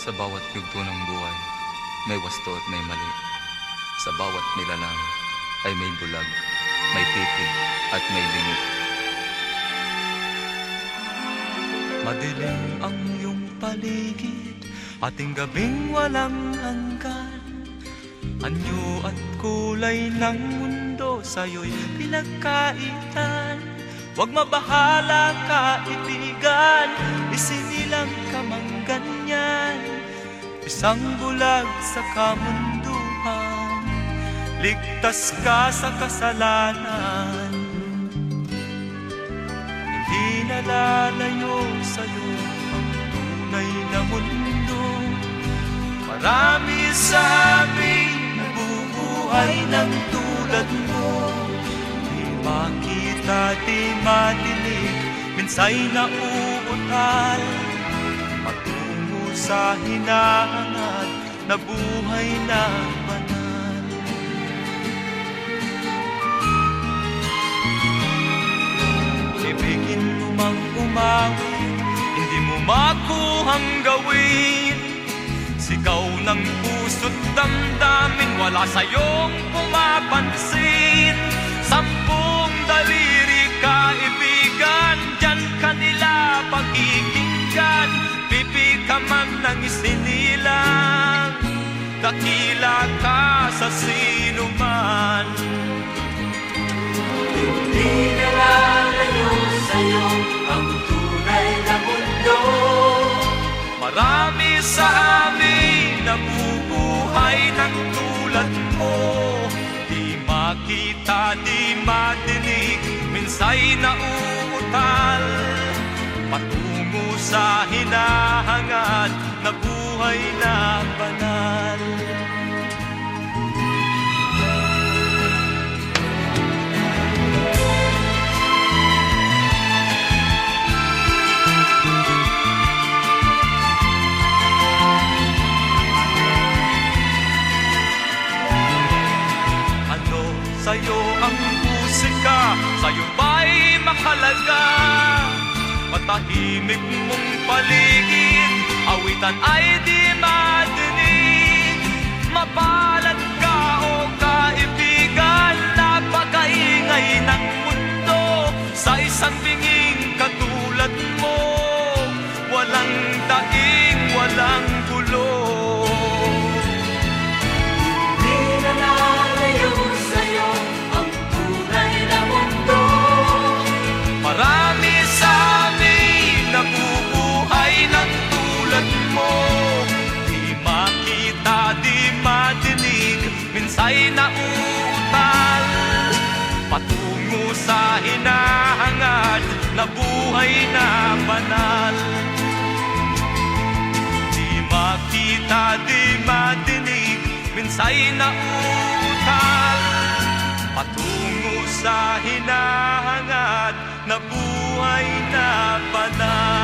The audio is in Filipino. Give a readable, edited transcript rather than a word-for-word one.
Sa bawat yugto ng buhay, may wasto at may mali. Sa bawat nilalang ay may bulag, may titig at may lingi. Madilim ang iyong paligid, ating gabing walang hanggan. Anyo at kulay ng mundo sa'yo'y pinagkaitan. Huwag mabahala, kaibigan, isinilang ka mang ganyan. Isang bulag sa kamunduhan, ligtas ka sa kasalanan. Hindi nalalayo sa'yo ang tunay na mundo. Marami sa amin nabubuhay ng tulad mo. Di makita, di madinig, minsay nauutal. Patungo sa hinahangad na buhay na banal. Ibigin mo mang umawit, hindi mo makuhang gawin. Sigaw ng puso't damdamin, wala sa'yong pumapansin. 10 daliri kaibigan, dyan kanila pagkikinggan. Pipi ka man ng isinilang, dakila ka sa sinuman. Hindi nalalayo sa'yo ang tunay na mundo. Marami sa amin nabubuhay ng tulad mo. Di makita, di madinig, minsay nauutal. Patungo sa hinahangad na buhay na banal. Sa'yo ang musika, sa'yo ba'y mahalaga? Matahimik mong paligid, awitan ay di madinig. Mapalad ka o kaibigan, napakaingay ng mundo. Sa isang binging katulad mo, walang daing, walang gulo. Marami sa amin nabubuhay ng tulad mo. Di makita, di madinig, minsay nauutal. Patungo sa hinahangad na buhay na banal. Di makita, di madinig, minsay nauutal. Patungo sa hinahangad na buhay na banal.